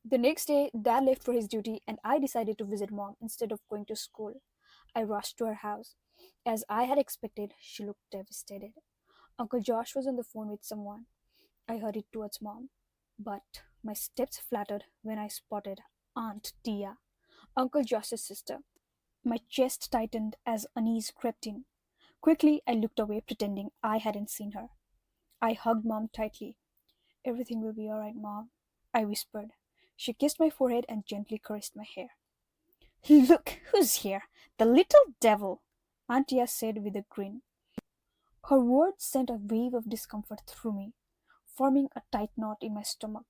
The next day, Dad left for his duty, and I decided to visit Mom instead of going to school. I rushed to her house. As I had expected, she looked devastated. Uncle Josh was on the phone with someone. I hurried towards Mom, but my steps fluttered when I spotted Aunt Tia, Uncle Josh's sister. My chest tightened as unease crept in. Quickly, I looked away, pretending I hadn't seen her. I hugged Mom tightly. "Everything will be all right, Mom," I whispered. She kissed my forehead and gently caressed my hair. "Look who's here! The little devil!" Aunt Tia said with a grin. Her words sent a wave of discomfort through me, forming a tight knot in my stomach.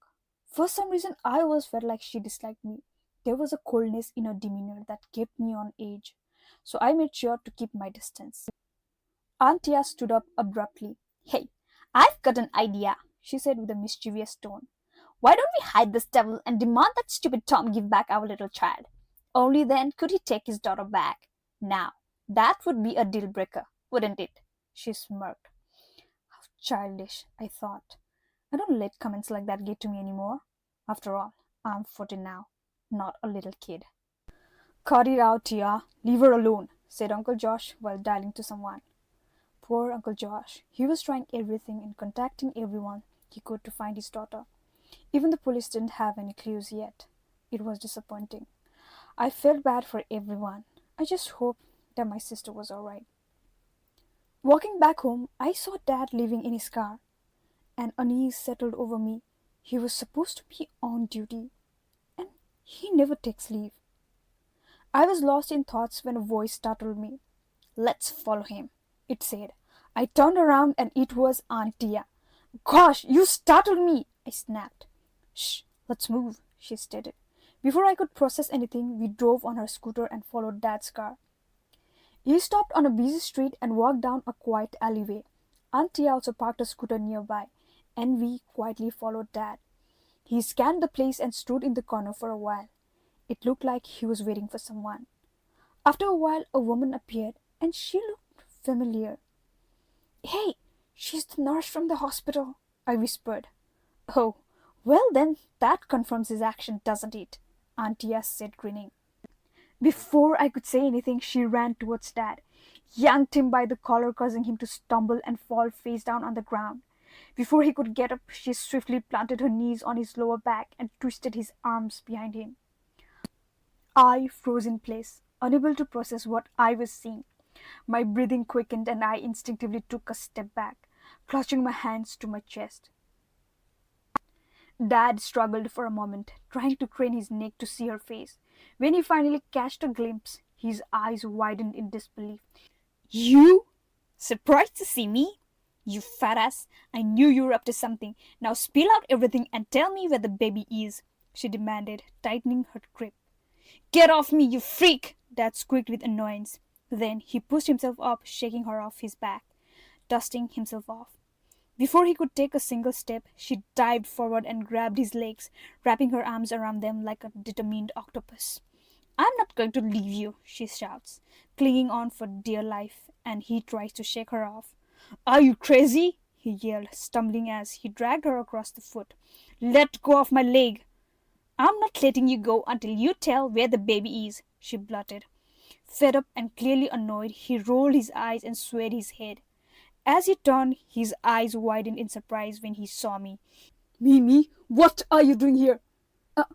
For some reason, I always felt like she disliked me. There was a coldness in her demeanor that kept me on edge, so I made sure to keep my distance. Aunt Tia stood up abruptly. "Hey, I've got an idea," she said with a mischievous tone. "Why don't we hide this devil and demand that stupid Tom give back our little child? Only then could he take his daughter back. Now, that would be a deal breaker, wouldn't it?" She smirked. How childish, I thought. I don't let comments like that get to me anymore. After all, I'm 14 now, not a little kid. "Cut it out, Tia. Leave her alone," said Uncle Josh while dialing to someone. Poor Uncle Josh. He was trying everything and contacting everyone he could to find his daughter. Even the police didn't have any clues yet. It was disappointing. I felt bad for everyone. I just hoped that my sister was alright. Walking back home, I saw Dad leaving in his car. An unease settled over me. He was supposed to be on duty, and he never takes leave. I was lost in thoughts when a voice startled me. "Let's follow him," it said. I turned around and it was Aunt Tia. "Gosh, you startled me!" I snapped. "Shh, let's move," she stated. Before I could process anything, we drove on her scooter and followed Dad's car. He stopped on a busy street and walked down a quiet alleyway. Aunt Tia also parked a scooter nearby, and we quietly followed Dad. He scanned the place and stood in the corner for a while. It looked like he was waiting for someone. After a while, a woman appeared, and she looked familiar. "Hey, she's the nurse from the hospital," I whispered. "Oh, well then, that confirms his action, doesn't it?" Aunt Tia said, grinning. Before I could say anything, she ran towards Dad, yanked him by the collar, causing him to stumble and fall face down on the ground. Before he could get up, she swiftly planted her knees on his lower back and twisted his arms behind him. I froze in place, unable to process what I was seeing. My breathing quickened and I instinctively took a step back, clutching my hands to my chest. Dad struggled for a moment, trying to crane his neck to see her face. When he finally catched a glimpse, his eyes widened in disbelief. "You? Surprised to see me? You fat ass! I knew you were up to something. Now spill out everything and tell me where the baby is," she demanded, tightening her grip. "Get off me, you freak!" Dad squeaked with annoyance. Then he pushed himself up, shaking her off his back, dusting himself off. Before he could take a single step, she dived forward and grabbed his legs, wrapping her arms around them like a determined octopus. "I'm not going to leave you," she shouts, clinging on for dear life, and he tries to shake her off. "Are you crazy?" he yelled, stumbling as he dragged her across the foot. "Let go of my leg!" "I'm not letting you go until you tell where the baby is," she blurted. Fed up and clearly annoyed, he rolled his eyes and swayed his head. As he turned, his eyes widened in surprise when he saw me. "Mimi, what are you doing here?" Uh,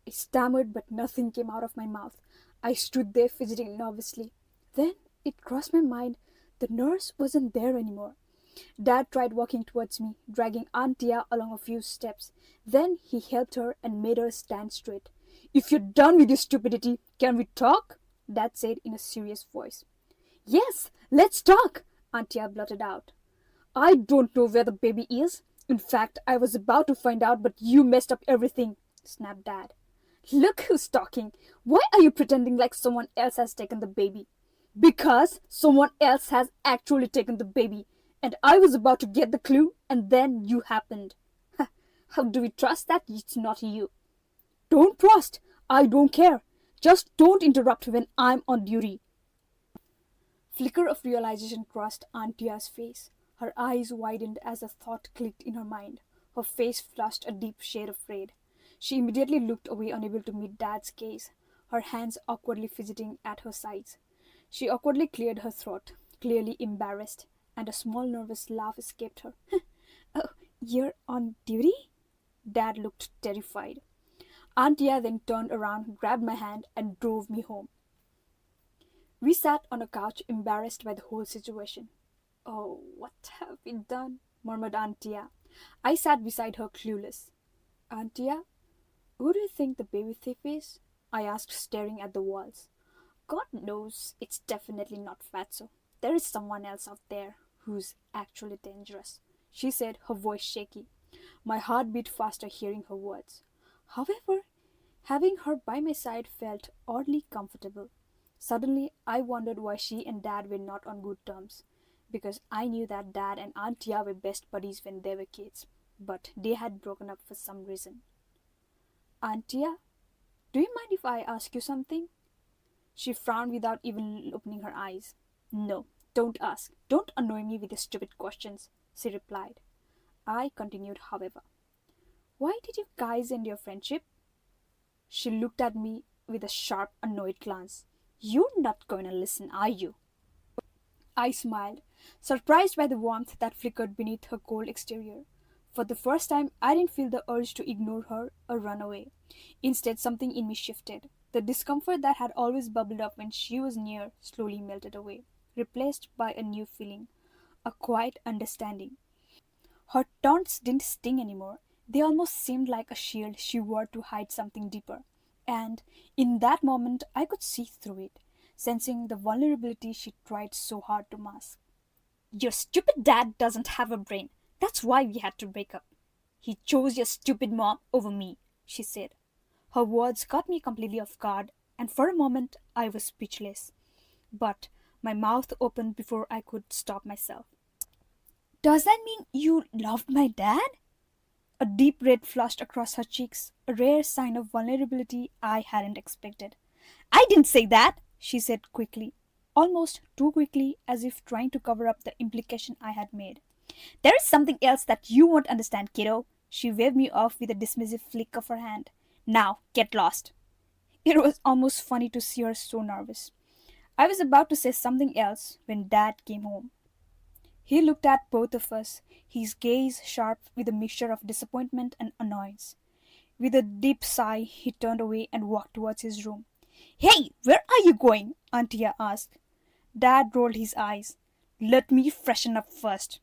I stammered, but nothing came out of my mouth. I stood there fidgeting nervously. Then it crossed my mind the nurse wasn't there anymore. Dad tried walking towards me, dragging Aunt Tia along a few steps. Then he helped her and made her stand straight. "If you're done with your stupidity, can we talk?" Dad said in a serious voice. "Yes, let's talk," Aunt Tia blurted out. "I don't know where the baby is. In fact, I was about to find out, but you messed up everything," snapped Dad. "Look who's talking. Why are you pretending like someone else has taken the baby?" "Because someone else has actually taken the baby, and I was about to get the clue, and then you happened." "How do we trust that it's not you?" "Don't trust. I don't care. Just don't interrupt when I'm on duty." Flicker of realization crossed Aunt Tia's face. Her eyes widened as a thought clicked in her mind. Her face flushed a deep shade of red. She immediately looked away, unable to meet Dad's gaze, her hands awkwardly fidgeting at her sides. She awkwardly cleared her throat, clearly embarrassed, and a small nervous laugh escaped her. Oh, you're on duty? Dad looked terrified. Auntia then turned around, grabbed my hand, and drove me home. We sat on a couch, embarrassed by the whole situation. Oh, what have we done? Murmured Auntia. I sat beside her, clueless. Auntia, who do you think the baby thief is? I asked, staring at the walls. God knows it's definitely not Fatso. There is someone else out there who's actually dangerous, she said, her voice shaky. My heart beat faster hearing her words. However, having her by my side felt oddly comfortable. Suddenly, I wondered why she and Dad were not on good terms. Because I knew that Dad and Aunt Tia were best buddies when they were kids, but they had broken up for some reason. Aunt Tia, do you mind if I ask you something? She frowned without even opening her eyes. No, don't ask. Don't annoy me with your stupid questions, she replied. I continued, however. Why did you guys end your friendship? She looked at me with a sharp, annoyed glance. You're not going to listen, are you? I smiled, surprised by the warmth that flickered beneath her cold exterior. For the first time, I didn't feel the urge to ignore her or run away. Instead, something in me shifted. The discomfort that had always bubbled up when she was near slowly melted away, replaced by a new feeling, a quiet understanding. Her taunts didn't sting anymore. They almost seemed like a shield she wore to hide something deeper. And in that moment, I could see through it, sensing the vulnerability she tried so hard to mask. Your stupid dad doesn't have a brain. That's why we had to break up. He chose your stupid mom over me, she said. Her words caught me completely off guard, and for a moment I was speechless. But my mouth opened before I could stop myself. Does that mean you loved my dad? A deep red flushed across her cheeks, a rare sign of vulnerability I hadn't expected. I didn't say that, she said quickly, almost too quickly, as if trying to cover up the implication I had made. There is something else that you won't understand, kiddo. She waved me off with a dismissive flick of her hand. Now, get lost. It was almost funny to see her so nervous. I was about to say something else when Dad came home. He looked at both of us, his gaze sharp with a mixture of disappointment and annoyance. With a deep sigh, he turned away and walked towards his room. Hey, where are you going? Auntia asked. Dad rolled his eyes. Let me freshen up first.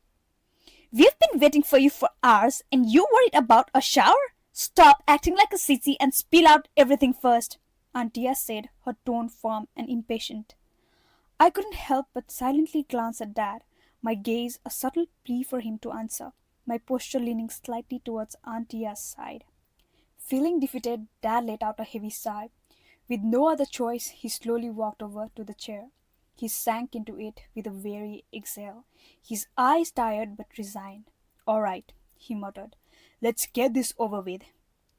We've been waiting for you for hours, and you worried about a shower? Stop acting like a sissy and spill out everything first, Auntia said, her tone firm and impatient. I couldn't help but silently glance at Dad, my gaze a subtle plea for him to answer, my posture leaning slightly towards Auntia's side. Feeling defeated, Dad let out a heavy sigh. With no other choice, he slowly walked over to the chair. He sank into it with a weary exhale, his eyes tired but resigned. All right, he muttered. Let's get this over with.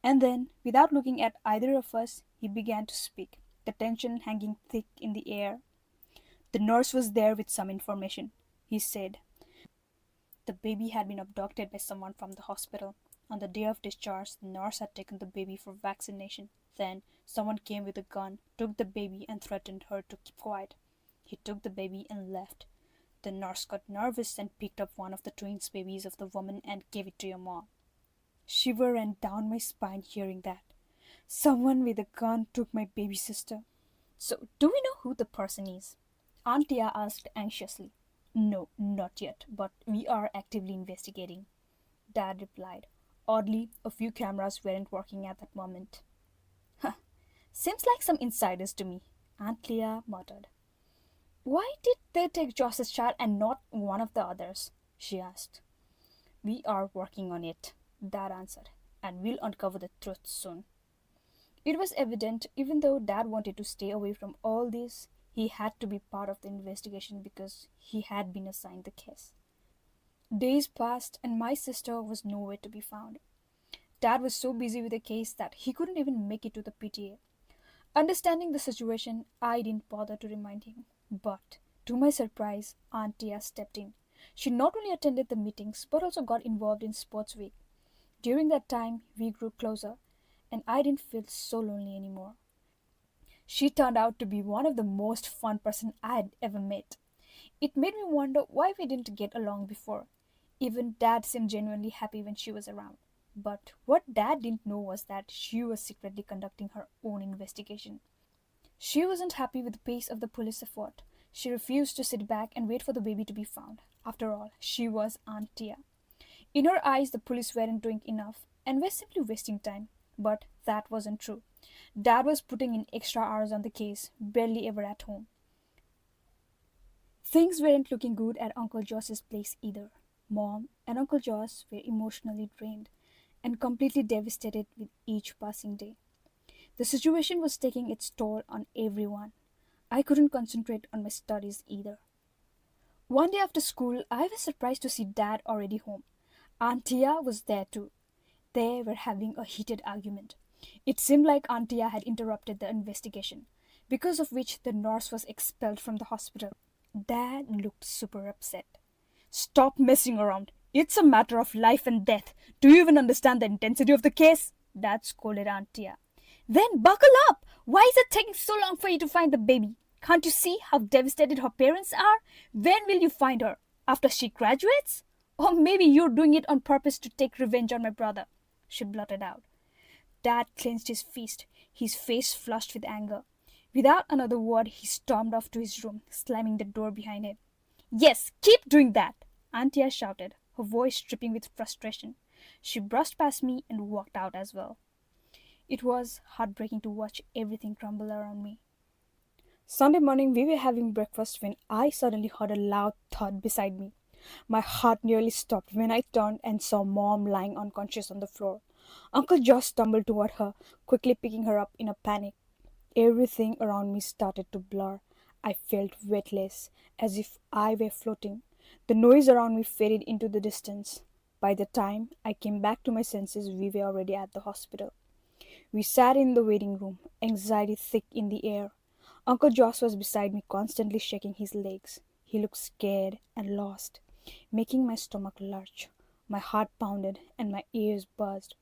And then, without looking at either of us, he began to speak, the tension hanging thick in the air. The nurse was there with some information, he said. The baby had been abducted by someone from the hospital. On the day of discharge, the nurse had taken the baby for vaccination. Then, someone came with a gun, took the baby, and threatened her to keep quiet. He took the baby and left. The nurse got nervous and picked up one of the twins' babies of the woman and gave it to your mom. Shiver ran down my spine hearing that. Someone with a gun took my baby sister. So, do we know who the person is? Aunt Tia asked anxiously. No, not yet, but we are actively investigating, Dad replied. Oddly, a few cameras weren't working at that moment. Huh, seems like some insiders to me, Aunt Leah muttered. Why did they take Josh's child and not one of the others? She asked. We are working on it, Dad answered, and we'll uncover the truth soon. It was evident, even though Dad wanted to stay away from all this, he had to be part of the investigation because he had been assigned the case. Days passed, and my sister was nowhere to be found. Dad was so busy with the case that he couldn't even make it to the PTA. Understanding the situation, I didn't bother to remind him. But, to my surprise, Aunt Tia stepped in. She not only attended the meetings but also got involved in Sports Week. During that time, we grew closer, and I didn't feel so lonely anymore. She turned out to be one of the most fun person I'd ever met. It made me wonder why we didn't get along before. Even Dad seemed genuinely happy when she was around. But what Dad didn't know was that she was secretly conducting her own investigation. She wasn't happy with the pace of the police effort. She refused to sit back and wait for the baby to be found. After all, she was Aunt Tia. In her eyes, the police weren't doing enough and were simply wasting time. But that wasn't true. Dad was putting in extra hours on the case, barely ever at home. Things weren't looking good at Uncle Josh's place either. Mom and Uncle Josh were emotionally drained and completely devastated with each passing day. The situation was taking its toll on everyone. I couldn't concentrate on my studies either. One day after school, I was surprised to see Dad already home. Aunt Tia was there too. They were having a heated argument. It seemed like Aunt Tia had interrupted the investigation, because of which the nurse was expelled from the hospital. Dad looked super upset. Stop messing around. It's a matter of life and death. Do you even understand the intensity of the case? Dad scolded Aunt Tia. Then buckle up! Why is it taking so long for you to find the baby? Can't you see how devastated her parents are? When will you find her? After she graduates? Or maybe you're doing it on purpose to take revenge on my brother, she blurted out. Dad clenched his fist, his face flushed with anger. Without another word, he stormed off to his room, slamming the door behind him. Yes, keep doing that, Antia shouted, her voice dripping with frustration. She brushed past me and walked out as well. It was heartbreaking to watch everything crumble around me. Sunday morning, we were having breakfast when I suddenly heard a loud thud beside me. My heart nearly stopped when I turned and saw Mom lying unconscious on the floor. Uncle Josh stumbled toward her, quickly picking her up in a panic. Everything around me started to blur. I felt weightless, as if I were floating. The noise around me faded into the distance. By the time I came back to my senses, we were already at the hospital. We sat in the waiting room, anxiety thick in the air. Uncle Josh was beside me, constantly shaking his legs. He looked scared and lost, making my stomach lurch. My heart pounded and my ears buzzed.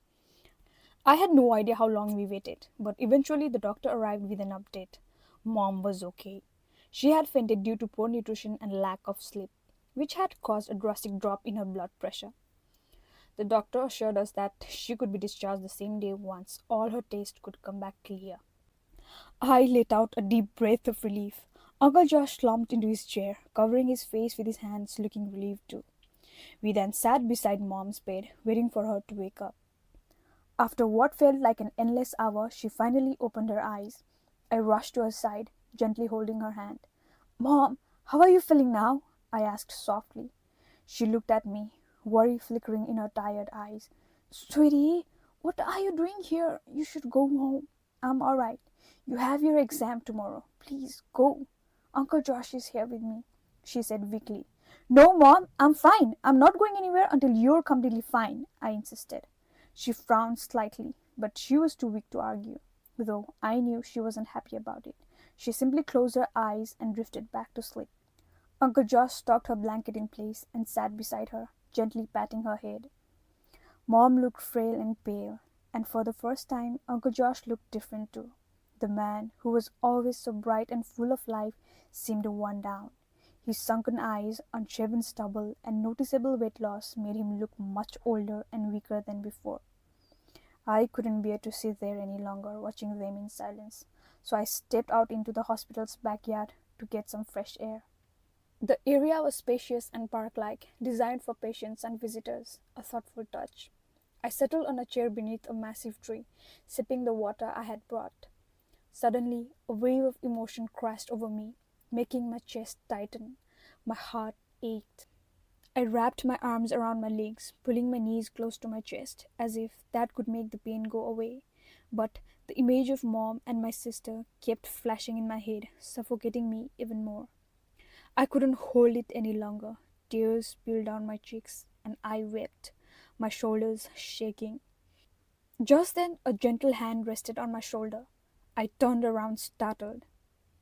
I had no idea how long we waited, but eventually the doctor arrived with an update. Mom was okay. She had fainted due to poor nutrition and lack of sleep, which had caused a drastic drop in her blood pressure. The doctor assured us that she could be discharged the same day once all her tests could come back clear. I let out a deep breath of relief. Uncle Josh slumped into his chair, covering his face with his hands, looking relieved too. We then sat beside Mom's bed, waiting for her to wake up. After what felt like an endless hour, she finally opened her eyes. I rushed to her side, gently holding her hand. Mom, how are you feeling now? I asked softly. She looked at me, worry flickering in her tired eyes. Sweetie, what are you doing here? You should go home. I'm alright. You have your exam tomorrow. Please go. Uncle Josh is here with me, she said weakly. No, Mom, I'm fine. I'm not going anywhere until you're completely fine, I insisted. She frowned slightly, but she was too weak to argue, though I knew she wasn't happy about it. She simply closed her eyes and drifted back to sleep. Uncle Josh tucked her blanket in place and sat beside her, gently patting her head. Mom looked frail and pale, and for the first time, Uncle Josh looked different too. The man, who was always so bright and full of life, seemed worn down. His sunken eyes, unshaven stubble, and noticeable weight loss made him look much older and weaker than before. I couldn't bear to sit there any longer, watching them in silence, so I stepped out into the hospital's backyard to get some fresh air. The area was spacious and park-like, designed for patients and visitors, a thoughtful touch. I settled on a chair beneath a massive tree, sipping the water I had brought. Suddenly, a wave of emotion crashed over me, making my chest tighten. My heart ached. I wrapped my arms around my legs, pulling my knees close to my chest, as if that could make the pain go away. But the image of Mom and my sister kept flashing in my head, suffocating me even more. I couldn't hold it any longer. Tears spilled down my cheeks, and I wept, my shoulders shaking. Just then, a gentle hand rested on my shoulder. I turned around startled.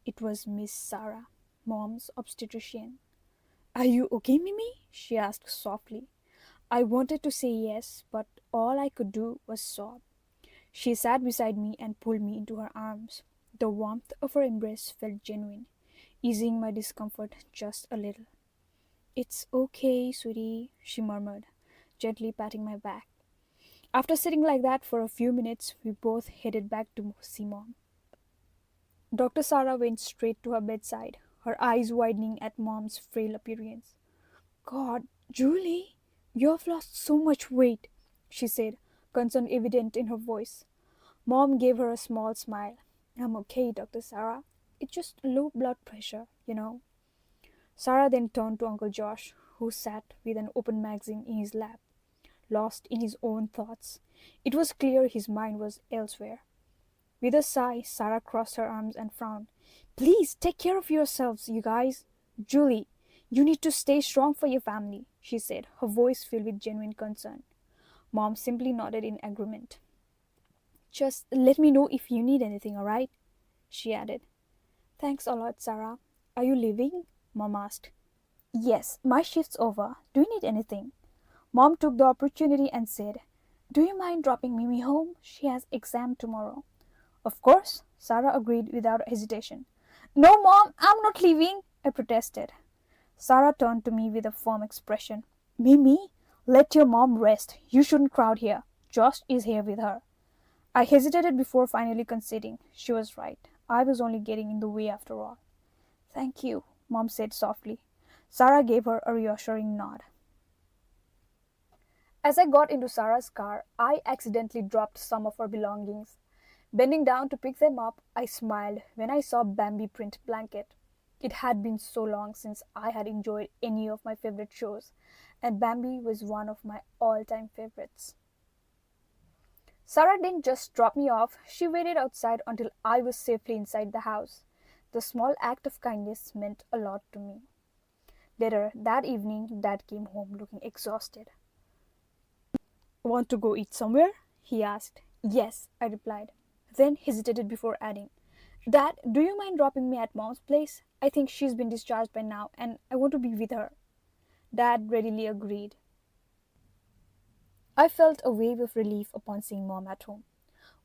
It was Miss Sarah, Mom's obstetrician. Are you okay, Mimi? She asked softly. I wanted to say yes, but all I could do was sob. She sat beside me and pulled me into her arms. The warmth of her embrace felt genuine, easing my discomfort just a little. It's okay, sweetie, she murmured, gently patting my back. After sitting like that for a few minutes, we both headed back to see Mom. Dr. Sarah went straight to her bedside, her eyes widening at Mom's frail appearance. God, Julie, you have lost so much weight, she said, concern evident in her voice. Mom gave her a small smile. I'm okay, Dr. Sarah. It's just low blood pressure. Sarah then turned to Uncle Josh, who sat with an open magazine in his lap, lost in his own thoughts. It was clear his mind was elsewhere. With a sigh, Sarah crossed her arms and frowned. Please take care of yourselves, you guys. Julie, you need to stay strong for your family, she said, her voice filled with genuine concern. Mom simply nodded in agreement. Just let me know if you need anything, alright? She added. Thanks a lot, Sarah. Are you leaving? Mom asked. Yes, my shift's over. Do you need anything? Mom took the opportunity and said, Do you mind dropping Mimi home? She has exam tomorrow. Of course, Sarah agreed without hesitation. No, Mom, I'm not leaving, I protested. Sarah turned to me with a firm expression. Mimi, let your mom rest. You shouldn't crowd here. Josh is here with her. I hesitated before finally conceding. She was right. I was only getting in the way after all. Thank you, Mom said softly. Sarah gave her a reassuring nod. As I got into Sarah's car, I accidentally dropped some of her belongings. Bending down to pick them up, I smiled when I saw Bambi print blanket. It had been so long since I had enjoyed any of my favorite shows, and Bambi was one of my all-time favorites. Sarah didn't just drop me off, she waited outside until I was safely inside the house. The small act of kindness meant a lot to me. Later that evening, Dad came home looking exhausted. Want to go eat somewhere? He asked. Yes, I replied, then hesitated before adding, Dad, do you mind dropping me at Mom's place? I think she's been discharged by now and I want to be with her. Dad readily agreed. I felt a wave of relief upon seeing Mom at home.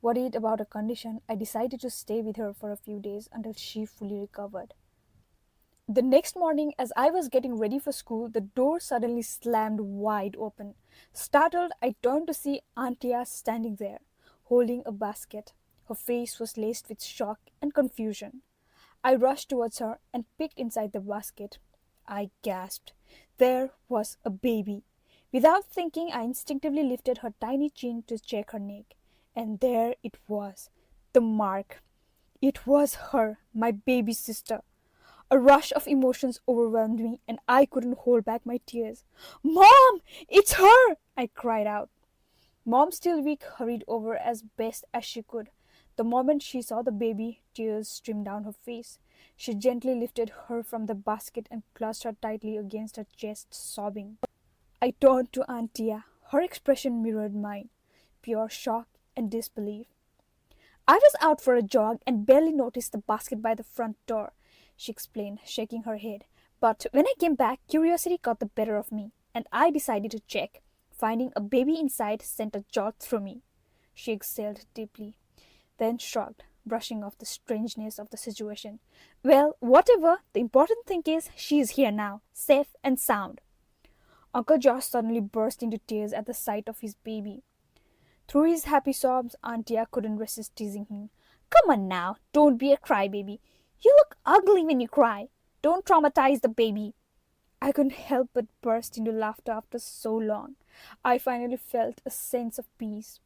Worried about her condition, I decided to stay with her for a few days until she fully recovered. The next morning, as I was getting ready for school, the door suddenly slammed wide open. Startled, I turned to see Auntia standing there, holding a basket. Her face was laced with shock and confusion. I rushed towards her and peeked inside the basket. I gasped. There was a baby. Without thinking, I instinctively lifted her tiny chin to check her neck. And there it was, the mark. It was her, my baby sister. A rush of emotions overwhelmed me, and I couldn't hold back my tears. Mom! It's her! I cried out. Mom, still weak, hurried over as best as she could. The moment she saw the baby, tears streamed down her face. She gently lifted her from the basket and clutched her tightly against her chest, sobbing. I turned to Auntia. Her expression mirrored mine, pure shock and disbelief. I was out for a jog and barely noticed the basket by the front door, she explained, shaking her head. But when I came back, curiosity got the better of me, and I decided to check. Finding a baby inside sent a jolt through me. She exhaled deeply, then shrugged, brushing off the strangeness of the situation. Well, whatever, the important thing is she is here now, safe and sound. Uncle Josh suddenly burst into tears at the sight of his baby. Through his happy sobs, Auntia couldn't resist teasing him. Come on now, don't be a crybaby. You look ugly when you cry. Don't traumatize the baby. I couldn't help but burst into laughter after so long. I finally felt a sense of peace.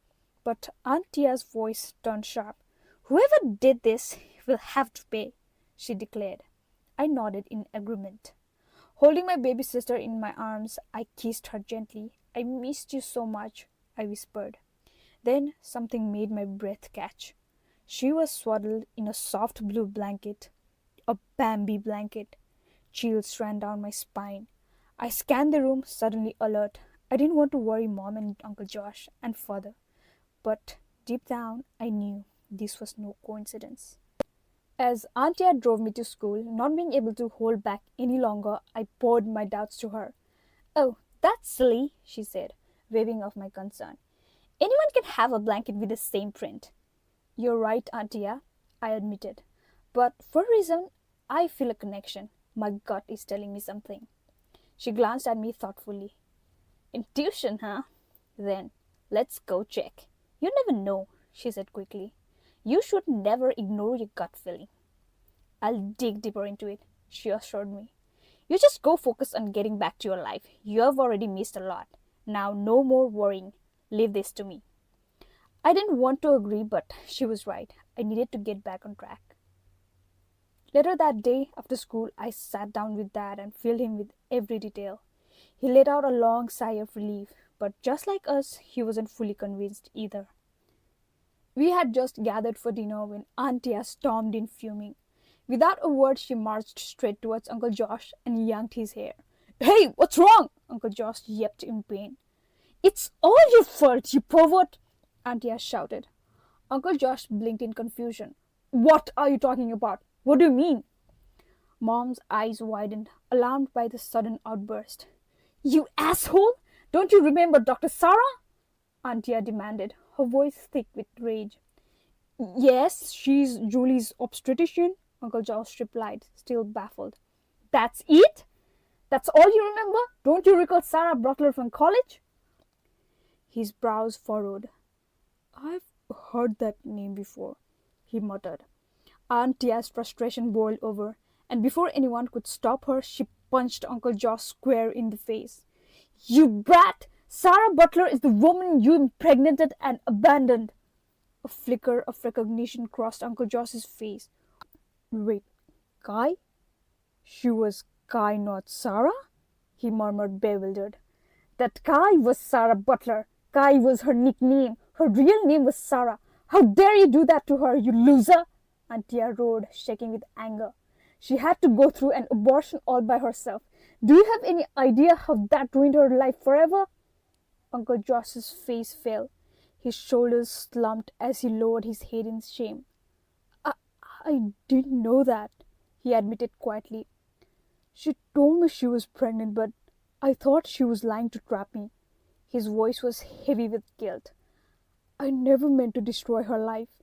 But Auntia's voice turned sharp. Whoever did this will have to pay, she declared. I nodded in agreement. Holding my baby sister in my arms, I kissed her gently. I missed you so much, I whispered. Then something made my breath catch. She was swaddled in a soft blue blanket, a Bambi blanket. Chills ran down my spine. I scanned the room, suddenly alert. I didn't want to worry Mom and Uncle Josh and Father, but deep down I knew this was no coincidence. As Auntie drove me to school, not being able to hold back any longer, I poured my doubts to her. Oh, that's silly, she said, waving off my concern. Anyone can have a blanket with the same print. You're right, Auntia, I admitted. But for a reason, I feel a connection. My gut is telling me something. She glanced at me thoughtfully. Intuition, huh? Then, let's go check. You never know, she said quickly. You should never ignore your gut feeling. I'll dig deeper into it, she assured me. You just go focus on getting back to your life. You have already missed a lot. Now, no more worrying. Leave this to me. I didn't want to agree, but she was right. I needed to get back on track. Later that day, after school, I sat down with Dad and filled him with every detail. He let out a long sigh of relief, but just like us, he wasn't fully convinced either. We had just gathered for dinner when Auntia stormed in fuming. Without a word, she marched straight towards Uncle Josh and yanked his hair. Hey, what's wrong? Uncle Josh yelped in pain. It's all your fault, you pervert! Auntia shouted. Uncle Josh blinked in confusion. What are you talking about? What do you mean? Mom's eyes widened, alarmed by the sudden outburst. You asshole! Don't you remember Dr. Sarah? Auntia demanded, her voice thick with rage. Yes, she's Julie's obstetrician, Uncle Josh replied, still baffled. That's it? That's all you remember? Don't you recall Sarah Butler from college? His brows furrowed. I've heard that name before, he muttered. Aunt Tia's frustration boiled over, and before anyone could stop her, she punched Uncle Josh square in the face. You brat! Sarah Butler is the woman you impregnated and abandoned. A flicker of recognition crossed Uncle Josh's face. Wait, Kai? She was Kai, not Sarah? He murmured, bewildered. That Kai was Sarah Butler. Kai was her nickname. Her real name was Sarah. How dare you do that to her, you loser? Auntia roared, shaking with anger. She had to go through an abortion all by herself. Do you have any idea how that ruined her life forever? Uncle Josh's face fell. His shoulders slumped as he lowered his head in shame. I, I didn't know that, he admitted quietly. She told me she was pregnant, but I thought she was lying to trap me. His voice was heavy with guilt. I never meant to destroy her life.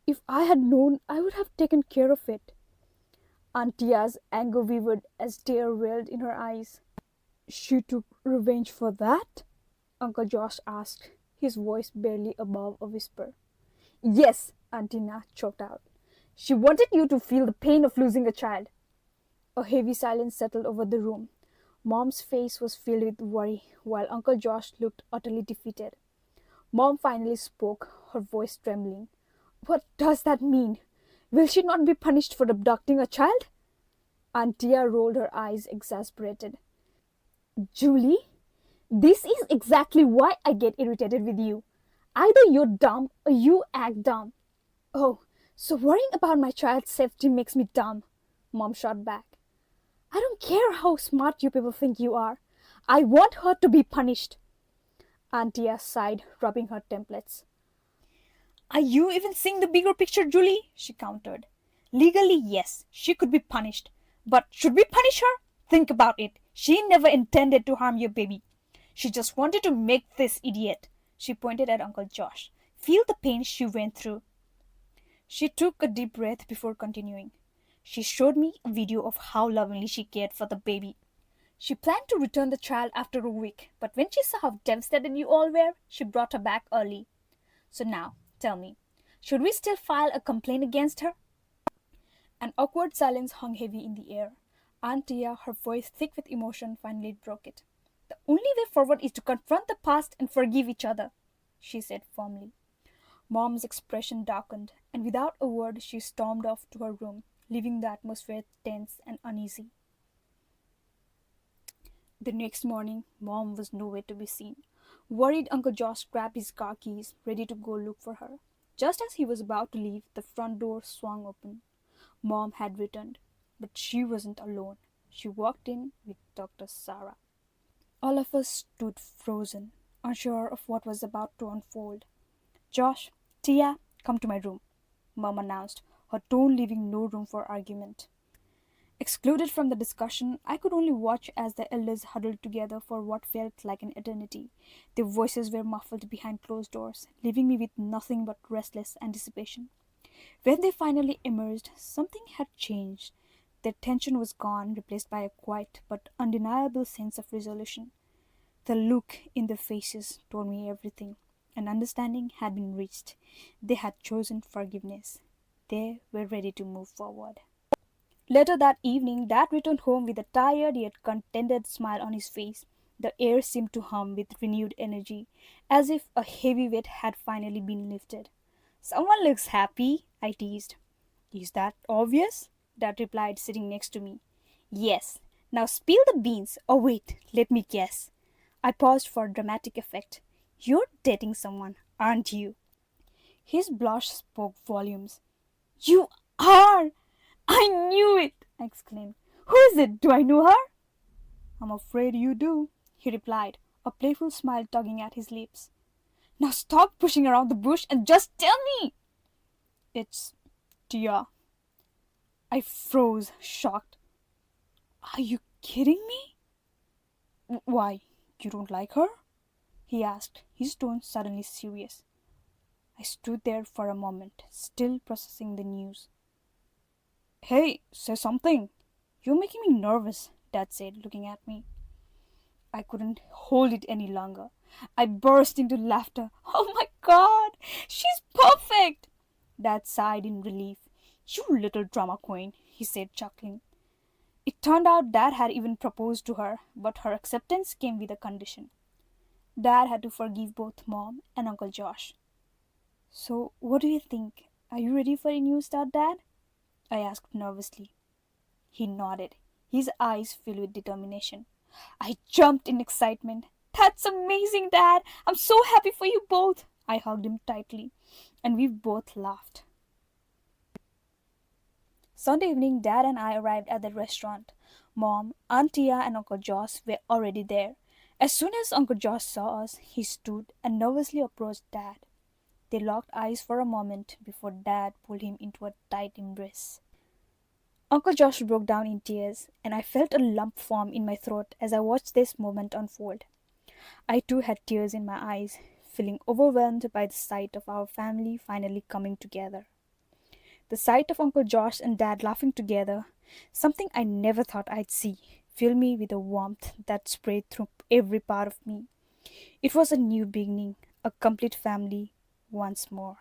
If I had known, I would have taken care of it. Auntia's anger wavered as tears welled in her eyes. She took revenge for that? Uncle Josh asked, his voice barely above a whisper. Yes, Auntie choked out. She wanted you to feel the pain of losing a child. A heavy silence settled over the room. Mom's face was filled with worry, while Uncle Josh looked utterly defeated. Mom finally spoke, her voice trembling. What does that mean? Will she not be punished for abducting a child? Auntia rolled her eyes, exasperated. Julie, this is exactly why I get irritated with you. Either you're dumb or you act dumb. Oh, so worrying about my child's safety makes me dumb, Mom shot back. I don't care how smart you people think you are. I want her to be punished. Auntia sighed, rubbing her templates. Are you even seeing the bigger picture, Julie? She countered. Legally, yes, she could be punished. But should we punish her? Think about it. She never intended to harm your baby. She just wanted to make this idiot. She pointed at Uncle Josh. Feel the pain she went through. She took a deep breath before continuing. She showed me a video of how lovingly she cared for the baby. She planned to return the child after a week, but when she saw how devastated you all were, she brought her back early. So now, tell me, should we still file a complaint against her? An awkward silence hung heavy in the air. Aunt Tia, her voice thick with emotion, finally broke it. The only way forward is to confront the past and forgive each other, she said firmly. Mom's expression darkened, and without a word she stormed off to her room, leaving the atmosphere tense and uneasy. The next morning, Mom was nowhere to be seen. Worried, Uncle Josh grabbed his car keys, ready to go look for her. Just as he was about to leave, the front door swung open. Mom had returned, but she wasn't alone. She walked in with Dr. Sarah. All of us stood frozen, unsure of what was about to unfold. Josh, Tia, come to my room, Mom announced, her tone leaving no room for argument. Excluded from the discussion, I could only watch as the elders huddled together for what felt like an eternity. Their voices were muffled behind closed doors, leaving me with nothing but restless anticipation. When they finally emerged, something had changed. Their tension was gone, replaced by a quiet but undeniable sense of resolution. The look in their faces told me everything. An understanding had been reached. They had chosen forgiveness. They were ready to move forward. Later that evening, Dad returned home with a tired yet contented smile on his face. The air seemed to hum with renewed energy, as if a heavy weight had finally been lifted. Someone looks happy, I teased. Is that obvious? Dad replied, sitting next to me. Yes. Now spill the beans. Oh, wait, let me guess. I paused for dramatic effect. You're dating someone, aren't you? His blush spoke volumes. You are! I knew it! I exclaimed. Who is it? Do I know her? I'm afraid you do, he replied, a playful smile tugging at his lips. Now stop pushing around the bush and just tell me! It's Tia. I froze, shocked. Are you kidding me? Why, you don't like her? He asked, his tone suddenly serious. I stood there for a moment, still processing the news. Hey, say something. You're making me nervous, Dad said, looking at me. I couldn't hold it any longer. I burst into laughter. Oh my god, she's perfect! Dad sighed in relief. You little drama queen, he said, chuckling. It turned out Dad had even proposed to her, but her acceptance came with a condition. Dad had to forgive both Mom and Uncle Josh. So, what do you think? Are you ready for a new start, Dad? I asked nervously. He nodded, his eyes filled with determination. I jumped in excitement. That's amazing, Dad! I'm so happy for you both! I hugged him tightly, and we both laughed. Sunday evening, Dad and I arrived at the restaurant. Mom, Aunt Tia, and Uncle Josh were already there. As soon as Uncle Josh saw us, he stood and nervously approached Dad. They locked eyes for a moment before Dad pulled him into a tight embrace. Uncle Josh broke down in tears, and I felt a lump form in my throat as I watched this moment unfold. I too had tears in my eyes, feeling overwhelmed by the sight of our family finally coming together. The sight of Uncle Josh and Dad laughing together, something I never thought I'd see, filled me with a warmth that spread through every part of me. It was a new beginning, a complete family once more.